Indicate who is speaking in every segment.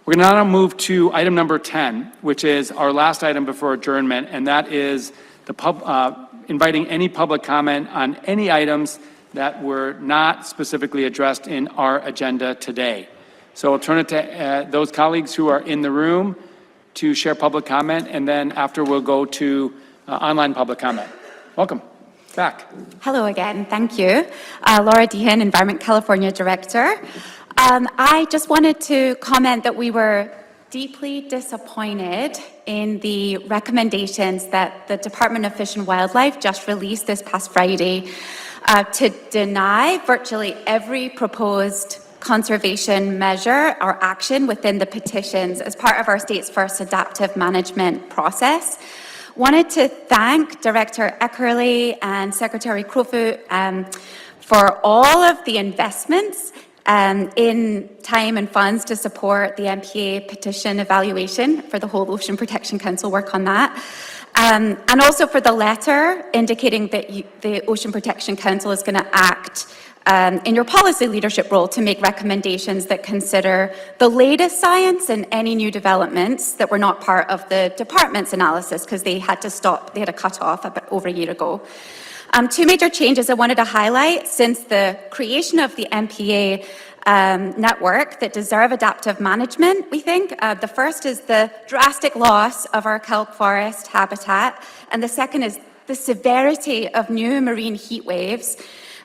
Speaker 1: We're going to now move to item number 10, which is our last item before adjournment, and that is inviting any public comment on any items that were not specifically addressed in our agenda today. So I'll turn it to those colleagues who are in the room to share public comment, and then after we'll go to online public comment. Welcome back.
Speaker 2: Hello again, thank you. Laura Dehan, Environment California Director. I just wanted to comment that we were deeply disappointed in the recommendations that the Department of Fish and Wildlife just released this past Friday to deny virtually every proposed conservation measure or action within the petitions as part of our state's first adaptive management process. Wanted to thank Director Eckerle and Secretary Crowfoot for all of the investments in time and funds to support the MPA petition evaluation for the whole Ocean Protection Council work on that. And also for the letter indicating that the Ocean Protection Council is going to act in your policy leadership role to make recommendations that consider the latest science and any new developments that were not part of the department's analysis because they had to stop, they had a cut off about over a year ago. Two major changes I wanted to highlight since the creation of the MPA network that deserve adaptive management, we think. The first is the drastic loss of our kelp forest habitat, and the second is the severity of new marine heat waves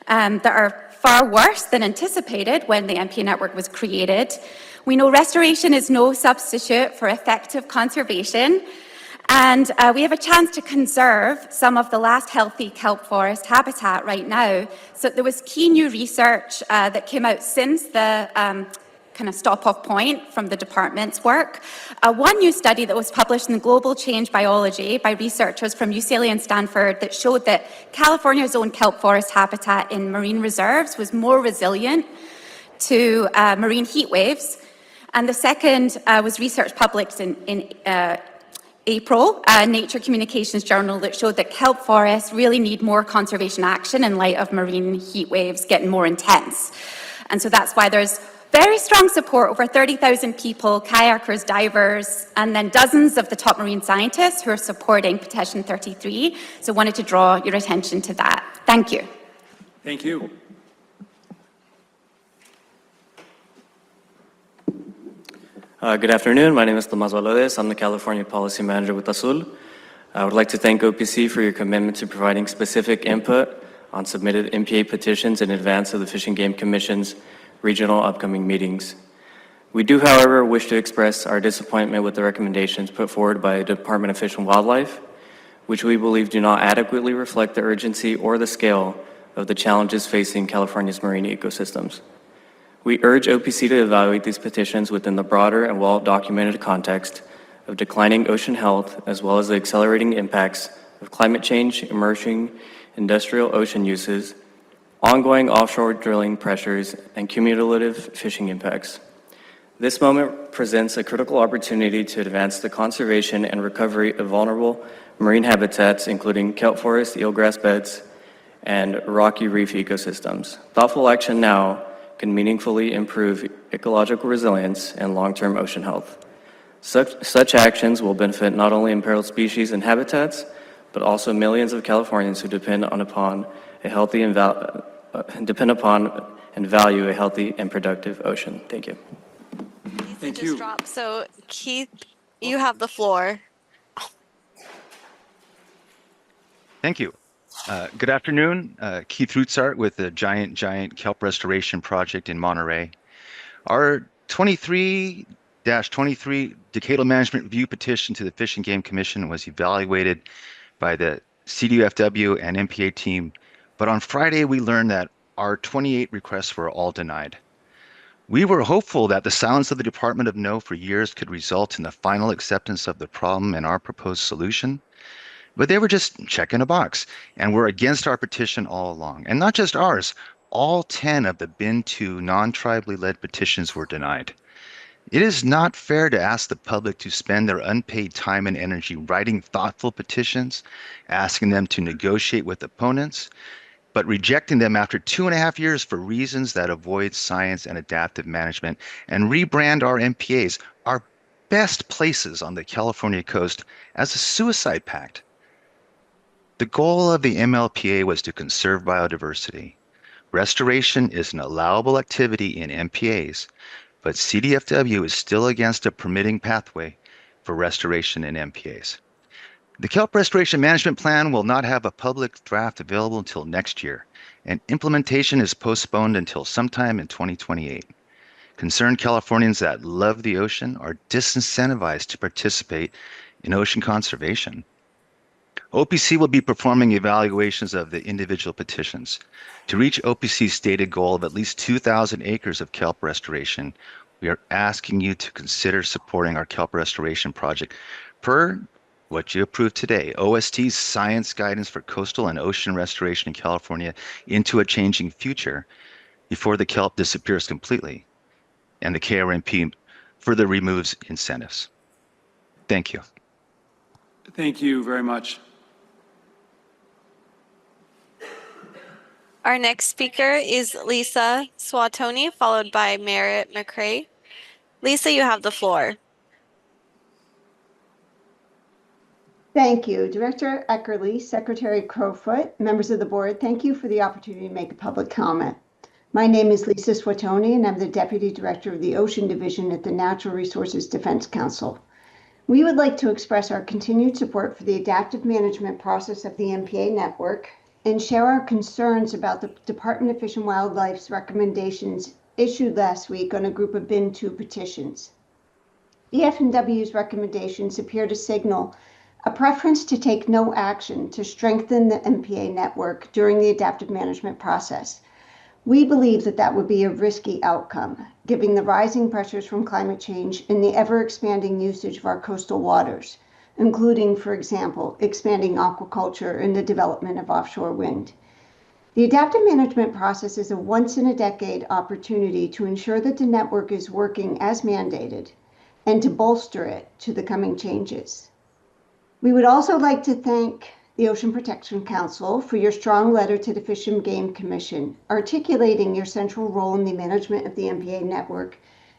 Speaker 2: that are far worse than anticipated when the MPA network was created. We know restoration is no substitute for effective conservation, and we have a chance to conserve some of the last healthy kelp forest habitat right now. So there was key new research that came out since the kind of stop-off point from the department's work. One new study that was published in Global Change Biology by researchers from UCLA and Stanford that showed that California's own kelp forest habitat in marine reserves was more resilient to marine heat waves. And the second was research published in April, Nature Communications Journal, that showed that kelp forests really need more conservation action in light of marine heat waves getting more intense. And so that's why there's very strong support, over 30,000 people, kayakers, divers, and then dozens of the top marine scientists who are supporting Petition 33. So I wanted to draw your attention to that. Thank you.
Speaker 1: Thank you.
Speaker 3: Good afternoon. My name is Tomas Valdes. I'm the California Policy Manager with Azul. I would like to thank OPC for your commitment to providing specific input on submitted MPA petitions in advance of the Fish and Game Commission's regional upcoming meetings. We do, however, wish to express our disappointment with the recommendations put forward by the Department of Fish and Wildlife, which we believe do not adequately reflect the urgency or the scale of the challenges facing California's marine ecosystems. We urge OPC to evaluate these petitions within the broader and well-documented context of declining ocean health, as well as the accelerating impacts of climate change, emerging industrial ocean uses, ongoing offshore drilling pressures, and cumulative fishing impacts. This moment presents a critical opportunity to advance the conservation and recovery of vulnerable marine habitats, including kelp forests, eelgrass beds, and rocky reef ecosystems. Thoughtful action now can meaningfully improve ecological resilience and long-term ocean health. Such actions will benefit not only imperiled species and habitats, but also millions of Californians who depend upon and value a healthy and productive ocean. Thank you.
Speaker 1: Thank you.
Speaker 4: So Keith, you have the floor.
Speaker 5: Thank you. Good afternoon. Keith Rutzart with the Giant Kelp Restoration Project in Monterey. Our 23-23 Decadal Management Review petition to the Fish and Game Commission was evaluated by the CDFW and MPA team, but on Friday we learned that our 28 requests were all denied. We were hopeful that the silence of the Department of No for years could result in the final acceptance of the problem and our proposed solution. But they were just checking a box and were against our petition all along. And not just ours, all 10 of the BIN 2 non-tribally led petitions were denied. It is not fair to ask the public to spend their unpaid time and energy writing thoughtful petitions, asking them to negotiate with opponents, but rejecting them after 2.5 years for reasons that avoid science and adaptive management, and rebrand our MPAs, our best places on the California coast, as a suicide pact. The goal of the MLPA was to conserve biodiversity. Restoration is an allowable activity in MPAs, but CDFW is still against a permitting pathway for restoration in MPAs. The Kelp Restoration Management Plan will not have a public draft available until next year, and implementation is postponed until sometime in 2028. Concerned Californians that love the ocean are disincentivized to participate in ocean conservation. OPC will be performing evaluations of the individual petitions. To reach OPC's stated goal of at least 2,000 acres of kelp restoration, we are asking you to consider supporting our kelp restoration project per what you approved today, OST's Science Guidance for Coastal and Ocean Restoration in California into a Changing Future, before the kelp disappears completely and the KRMP further removes incentives. Thank you.
Speaker 1: Thank you very much.
Speaker 4: Our next speaker is Lisa Swatoni, followed by Merritt McCrae. Lisa, you have the floor.
Speaker 6: Thank you. Director Eckerly, Secretary Crowfoot, members of the board, thank you for the opportunity to make a public comment. My name is Lisa Swatoni, and I'm the Deputy Director of the Ocean Division at the Natural Resources Defense Council. We would like to express our continued support for the adaptive management process of the MPA network and share our concerns about the Department of Fish and Wildlife's recommendations issued last week on a group of Bin 2 petitions. DFW's recommendations appear to signal a preference to take no action to strengthen the MPA network during the adaptive management process. We believe that that would be a risky outcome, given the rising pressures from climate change and the ever-expanding usage of our coastal waters, including, for example, expanding aquaculture and the development of offshore wind. The adaptive management process is a once-in-a-decade opportunity to ensure that the network is working as mandated and to bolster it to the coming changes. We would also like to thank the Ocean Protection Council for your strong letter to the Fish and Game Commission, articulating your central role in the management of the MPA network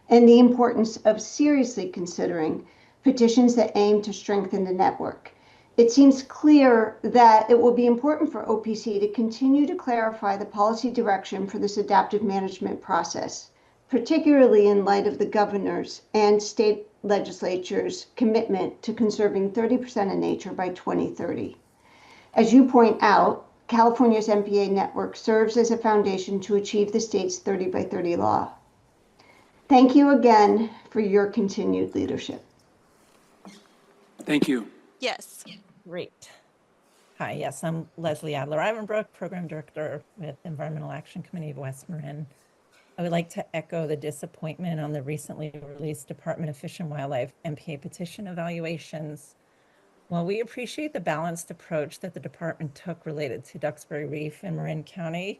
Speaker 6: and the importance of seriously considering petitions that aim to strengthen the network. It seems clear that it will be important for OPC to continue to clarify the policy direction for this adaptive management process, particularly in light of the governor's and state legislature's commitment to conserving 30% of nature by 2030. As you point out, California's MPA network serves as a foundation to achieve the state's 30 by 30 law. Thank you again for your continued leadership.
Speaker 1: Thank you.
Speaker 4: Yes.
Speaker 7: Great. Hi, yes, I'm Leslie Adler-Ivanbrook, Program Director with Environmental Action Committee of West Marin. I would like to echo the disappointment on the recently released Department of Fish and Wildlife MPA petition evaluations. While we appreciate the balanced approach that the department took related to Duxbury Reef in Marin County,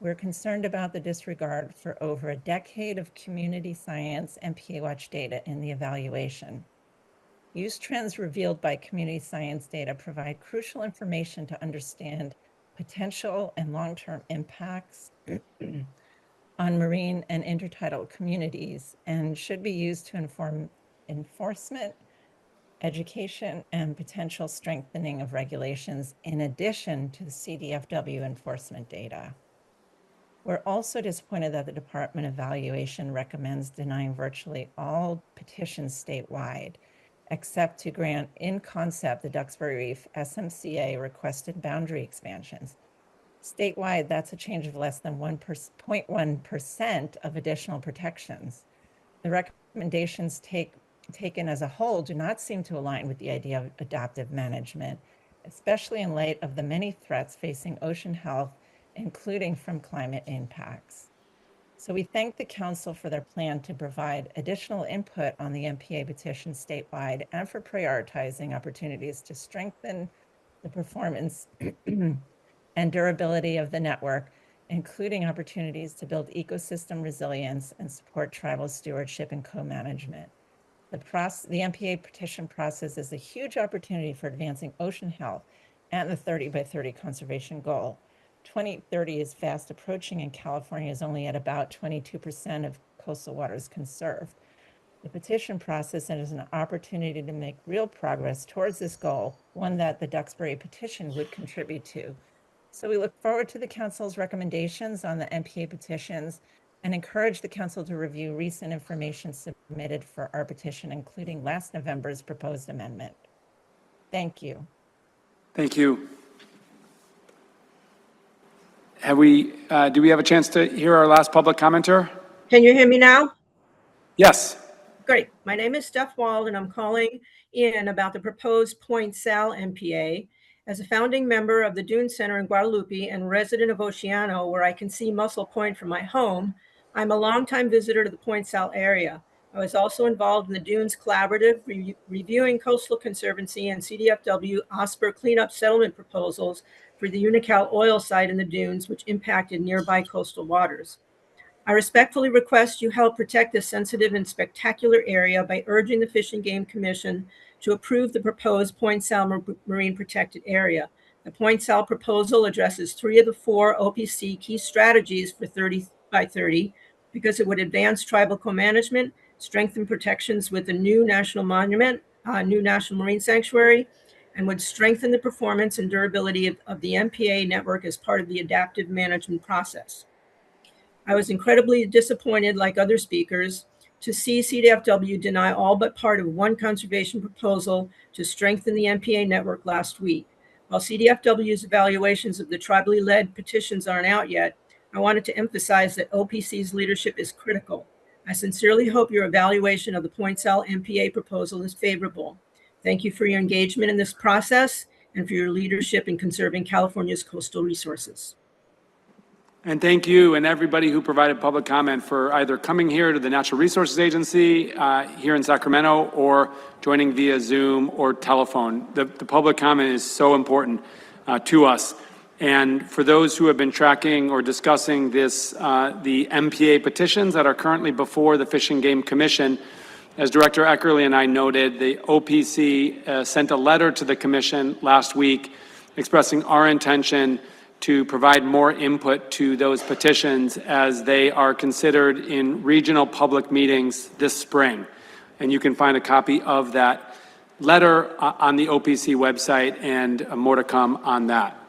Speaker 7: we're concerned about the disregard for over a decade of community science MPA watch data in the evaluation. Use trends revealed by community science data provide crucial information to understand potential and long-term impacts on marine and intertidal communities and should be used to inform enforcement, education, and potential strengthening of regulations in addition to the CDFW enforcement data. We're also disappointed that the Department Evaluation recommends denying virtually all petitions statewide, except to grant in concept the Duxbury Reef SMCA requested boundary expansions. Statewide, that's a change of less than 0.1% of additional protections. The recommendations taken as a whole do not seem to align with the idea of adaptive management, especially in light of the many threats facing ocean health, including from climate impacts. So we thank the Council for their plan to provide additional input on the MPA petition statewide and for prioritizing opportunities to strengthen the performance and durability of the network, including opportunities to build ecosystem resilience and support tribal stewardship and co-management. The MPA petition process is a huge opportunity for advancing ocean health and the 30 by 30 conservation goal. 2030 is fast approaching and California is only at about 22% of coastal waters conserved. The petition process is an opportunity to make real progress towards this goal, one that the Duxbury petition would contribute to. So we look forward to the Council's recommendations on the MPA petitions and encourage the Council to review recent information submitted for our petition, including last November's proposed amendment. Thank you.
Speaker 1: Thank you. Do we have a chance to hear our last public commenter?
Speaker 8: Can you hear me now?
Speaker 1: Yes.
Speaker 8: Great. My name is Steph Wald, and I'm calling in about the proposed Point Sal MPA. As a founding member of the Dune Center in Guadalupe and resident of Oceano, where I can see Muscle Point from my home, I'm a longtime visitor to the Point Sal area. I was also involved in the Dunes Collaborative, reviewing Coastal Conservancy and CDFW OSPR cleanup settlement proposals for the Unocal oil site in the dunes, which impacted nearby coastal waters. I respectfully request you help protect this sensitive and spectacular area by urging the Fish and Game Commission to approve the proposed Point Sal Marine Protected Area. The Point Sal proposal addresses 3 of the 4 OPC key strategies for 30 by 30 because it would advance tribal co-management, strengthen protections with a new national monument, new national marine sanctuary, and would strengthen the performance and durability of the MPA network as part of the adaptive management process. I was incredibly disappointed, like other speakers, to see CDFW deny all but part of one conservation proposal to strengthen the MPA network last week. While CDFW's evaluations of the tribally led petitions aren't out yet, I wanted to emphasize that OPC's leadership is critical. I sincerely hope your evaluation of the Point Sal MPA proposal is favorable. Thank you for your engagement in this process and for your leadership in conserving California's coastal resources.
Speaker 1: And thank you and everybody who provided public comment for either coming here to the Natural Resources Agency here in Sacramento or joining via Zoom or telephone. The public comment is so important to us. And for those who have been tracking or discussing this, the MPA petitions that are currently before the Fish and Game Commission, as Director Eckerly and I noted, the OPC sent a letter to the Commission last week expressing our intention to provide more input to those petitions as they are considered in regional public meetings this spring. And you can find a copy of that letter on the OPC website and more to come on that.